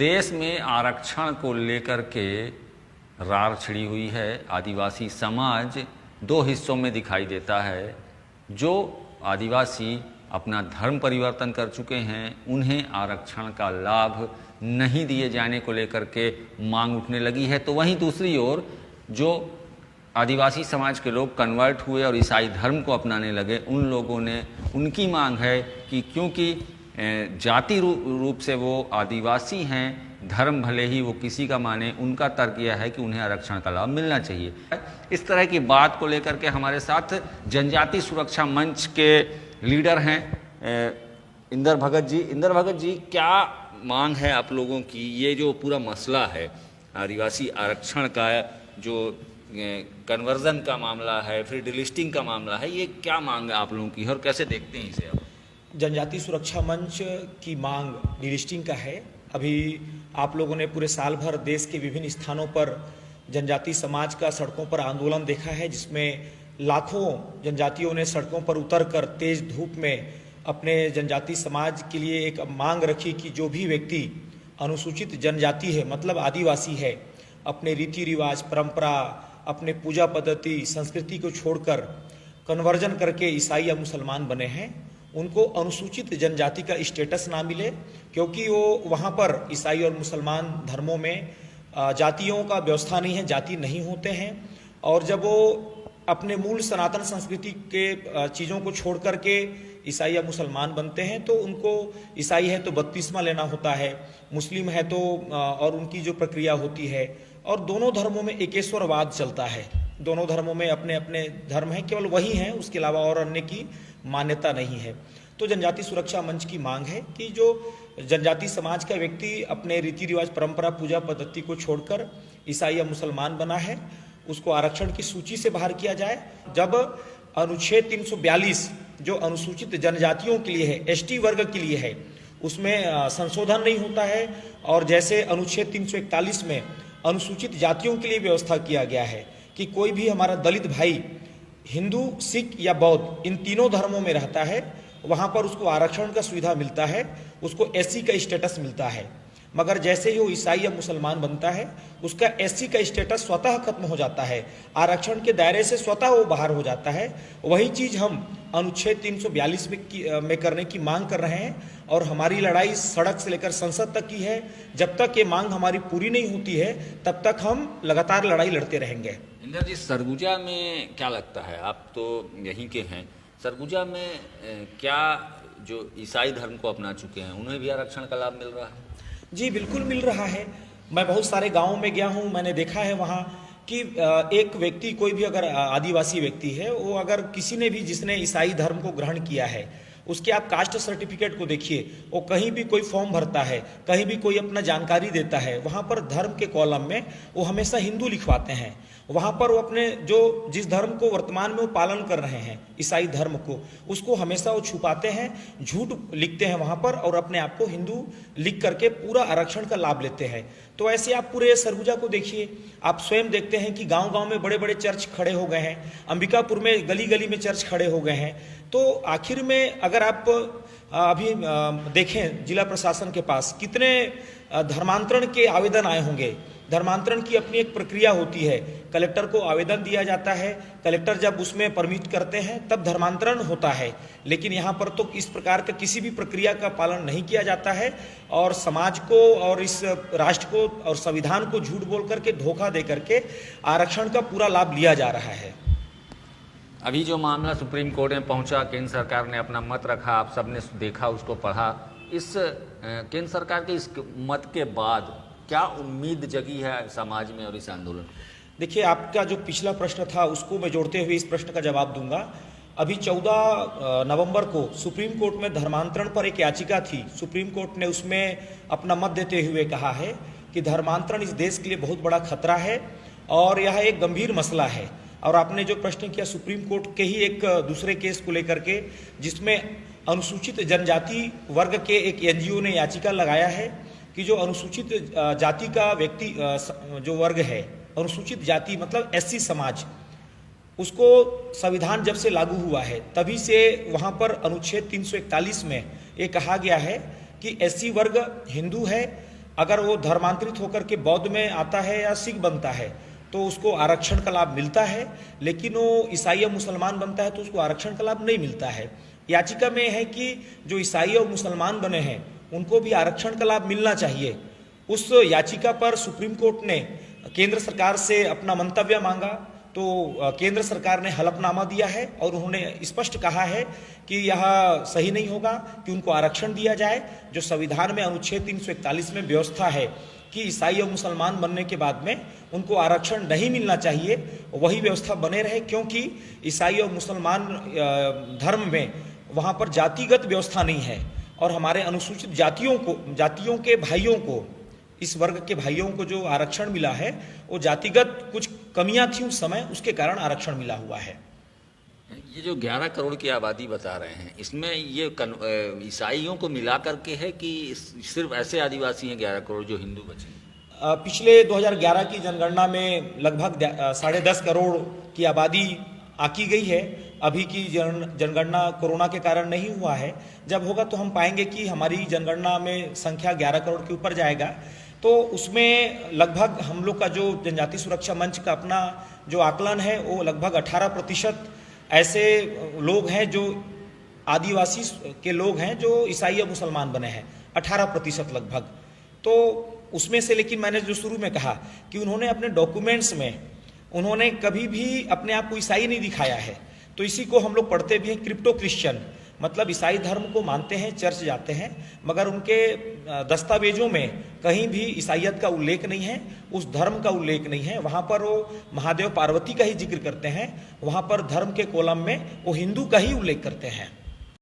देश में आरक्षण को लेकर के रार छिड़ी हुई है। आदिवासी समाज दो हिस्सों में दिखाई देता है। जो आदिवासी अपना धर्म परिवर्तन कर चुके हैं, उन्हें आरक्षण का लाभ नहीं दिए जाने को लेकर के मांग उठने लगी है, तो वहीं दूसरी ओर जो आदिवासी समाज के लोग कन्वर्ट हुए और ईसाई धर्म को अपनाने लगे, उन लोगों ने, उनकी मांग है कि क्योंकि जाति रूप से वो आदिवासी हैं, धर्म भले ही वो किसी का माने, उनका तर्क यह है कि उन्हें आरक्षण का लाभ मिलना चाहिए। इस तरह की बात को लेकर के हमारे साथ जनजाति सुरक्षा मंच के लीडर हैं इंदर भगत जी। इंदर भगत जी, क्या मांग है आप लोगों की? ये जो पूरा मसला है आदिवासी आरक्षण का, जो कन्वर्जन का मामला है, फिर डिलिस्टिंग का मामला है, ये क्या मांग है आप लोगों की और कैसे देखते हैं इसे आप? जनजाति सुरक्षा मंच की मांग डिलिस्टिंग का है। अभी आप लोगों ने पूरे साल भर देश के विभिन्न स्थानों पर जनजाति समाज का सड़कों पर आंदोलन देखा है, जिसमें लाखों जनजातियों ने सड़कों पर उतरकर तेज धूप में अपने जनजाति समाज के लिए एक मांग रखी कि जो भी व्यक्ति अनुसूचित जनजाति है, मतलब आदिवासी है, अपने रीति रिवाज, परंपरा, अपने पूजा पद्धति, संस्कृति को छोड़कर कन्वर्जन करके ईसाई या मुसलमान बने हैं, उनको अनुसूचित जनजाति का स्टेटस ना मिले, क्योंकि वो वहाँ पर ईसाई और मुसलमान धर्मों में जातियों का व्यवस्था नहीं है, जाति नहीं होते हैं। और जब वो अपने मूल सनातन संस्कृति के चीज़ों को छोड़ करके ईसाई या मुसलमान बनते हैं, तो उनको ईसाई है तो बपतिस्मा लेना होता है, मुस्लिम है तो और उनकी जो प्रक्रिया होती है, और दोनों धर्मों में एकेश्वरवाद चलता है। दोनों धर्मों में अपने अपने धर्म हैं, केवल वही हैं, उसके अलावा और अन्य की मान्यता नहीं है। तो जनजाति सुरक्षा मंच की मांग है कि जो जनजाति समाज का व्यक्ति अपने रीति रिवाज, परंपरा, पूजा पद्धति को छोड़कर ईसाई या मुसलमान बना है, उसको आरक्षण की सूची से बाहर किया जाए। जब अनुच्छेद 342 जो अनुसूचित जनजातियों के लिए है, एसटी वर्ग के लिए है, उसमें संशोधन नहीं होता है, और जैसे अनुच्छेद 341 में अनुसूचित जातियों के लिए व्यवस्था किया गया है कि कोई भी हमारा दलित भाई हिंदू, सिख या बौद्ध, इन तीनों धर्मों में रहता है, वहाँ पर उसको आरक्षण का सुविधा मिलता है, उसको एससी का स्टेटस मिलता है। मगर जैसे ही वो ईसाई या मुसलमान बनता है, उसका एससी का स्टेटस स्वतः खत्म हो जाता है, आरक्षण के दायरे से स्वतः वो बाहर हो जाता है। वही चीज़ हम अनुच्छेद 342 में करने की मांग कर रहे हैं, और हमारी लड़ाई सड़क से लेकर संसद तक की है। जब तक ये मांग हमारी पूरी नहीं होती है, तब तक हम लगातार लड़ाई लड़ते रहेंगे। इंदर जी, सरगुजा में क्या लगता है, आप तो यहीं के हैं, सरगुजा में क्या जो ईसाई धर्म को अपना चुके हैं उन्हें भी आरक्षण का लाभ मिल रहा है? जी बिल्कुल मिल रहा है। मैं बहुत सारे गांवों में गया हूं, मैंने देखा है वहां कि एक व्यक्ति, कोई भी अगर आदिवासी व्यक्ति है, वो अगर किसी ने भी जिसने ईसाई धर्म को ग्रहण किया है, उसके आप कास्ट सर्टिफिकेट को देखिए, वो कहीं भी कोई फॉर्म भरता है, कहीं भी कोई अपना जानकारी देता है, वहाँ पर धर्म के कॉलम में वो हमेशा हिंदू लिखवाते हैं। वहाँ पर वो अपने जो जिस धर्म को वर्तमान में वो पालन कर रहे हैं, ईसाई धर्म को, उसको हमेशा वो छुपाते हैं, झूठ लिखते हैं वहाँ पर, और अपने आप को हिंदू लिख करके पूरा आरक्षण का लाभ लेते हैं। तो ऐसे आप पूरे सरगुजा को देखिए, आप स्वयं देखते हैं कि गांव-गांव में बड़े बड़े चर्च खड़े हो गए हैं, अंबिकापुर में गली गली में चर्च खड़े हो गए हैं। तो आखिर में अगर आप अभी देखें जिला प्रशासन के पास कितने धर्मांतरण के आवेदन आए होंगे। धर्मांतरण की अपनी एक प्रक्रिया होती है, कलेक्टर को आवेदन दिया जाता है, कलेक्टर जब उसमें परमिट करते हैं तब धर्मांतरण होता है। लेकिन यहाँ पर तो इस प्रकार का किसी भी प्रक्रिया का पालन नहीं किया जाता है, और समाज को और इस राष्ट्र को और संविधान को झूठ बोल करके, धोखा दे करके आरक्षण का पूरा लाभ लिया जा रहा है। अभी जो मामला सुप्रीम कोर्ट में पहुंचा, केंद्र सरकार ने अपना मत रखा, आप सबने देखा, उसको पढ़ा। इस केंद्र सरकार के इस मत के बाद क्या उम्मीद जगी है समाज में और इस आंदोलन? देखिए, आपका जो पिछला प्रश्न था उसको मैं जोड़ते हुए इस प्रश्न का जवाब दूंगा। अभी 14 नवंबर को सुप्रीम कोर्ट में धर्मांतरण पर एक याचिका थी। सुप्रीम कोर्ट ने उसमें अपना मत देते हुए कहा है कि धर्मांतरण इस देश के लिए बहुत बड़ा खतरा है और यह एक गंभीर मसला है। और आपने जो प्रश्न किया सुप्रीम कोर्ट के ही एक दूसरे केस को लेकर के, जिसमें अनुसूचित जनजाति वर्ग के एक एनजीओ ने याचिका लगाया है कि जो अनुसूचित जाति का व्यक्ति जो वर्ग है, अनुसूचित जाति मतलब एससी समाज, उसको संविधान जब से लागू हुआ है तभी से वहाँ पर अनुच्छेद 341 में ये कहा गया है कि एससी वर्ग हिंदू है, अगर वो धर्मांतरित होकर के बौद्ध में आता है या सिख बनता है तो उसको आरक्षण का लाभ मिलता है, लेकिन वो ईसाई और मुसलमान बनता है तो उसको आरक्षण का लाभ नहीं मिलता है। याचिका में है कि जो ईसाई और मुसलमान बने हैं उनको भी आरक्षण का लाभ मिलना चाहिए। उस याचिका पर सुप्रीम कोर्ट ने केंद्र सरकार से अपना मंतव्य मांगा तो केंद्र सरकार ने हलफनामा दिया है और उन्होंने स्पष्ट कहा है कि यह सही नहीं होगा कि उनको आरक्षण दिया जाए। जो संविधान में अनुच्छेद 341 में व्यवस्था है कि ईसाई और मुसलमान बनने के बाद में उनको आरक्षण नहीं मिलना चाहिए, वही व्यवस्था बने रहे, क्योंकि ईसाई और मुसलमान धर्म में वहाँ पर जातिगत व्यवस्था नहीं है और हमारे अनुसूचित जातियों के भाइयों को, इस वर्ग के भाइयों को जो आरक्षण मिला है वो जातिगत कुछ कमियां थी उस समय, उसके कारण आरक्षण मिला हुआ है। ये जो 11 करोड़ की आबादी बता रहे हैं, इसमें ये ईसाइयों को मिला करके है कि सिर्फ ऐसे आदिवासी हैं 11 करोड़ जो हिंदू बचे? पिछले 2011 की जनगणना में लगभग 10.5 करोड़ की आबादी आकी गई है। अभी की जनगणना कोरोना के कारण नहीं हुआ है। जब होगा तो हम पाएंगे कि हमारी जनगणना में संख्या 11 करोड़ के ऊपर जाएगा। तो उसमें लगभग हम लोग का जो जनजाति सुरक्षा मंच का अपना जो आकलन है वो लगभग 18% ऐसे लोग हैं जो आदिवासी के लोग हैं जो ईसाई और मुसलमान बने हैं, 18% लगभग। तो उसमें से, लेकिन मैंने जो शुरू में कहा कि उन्होंने अपने डॉक्यूमेंट्स में उन्होंने कभी भी अपने आप को ईसाई नहीं दिखाया है। तो इसी को हम लोग पढ़ते भी हैं क्रिप्टो क्रिश्चियन, मतलब ईसाई धर्म को मानते हैं, चर्च जाते हैं, मगर उनके दस्तावेजों में कहीं भी ईसाइयत का उल्लेख नहीं है, उस धर्म का उल्लेख नहीं है। वहाँ पर वो महादेव पार्वती का ही जिक्र करते हैं, वहाँ पर धर्म के कॉलम में वो हिंदू का ही उल्लेख करते हैं।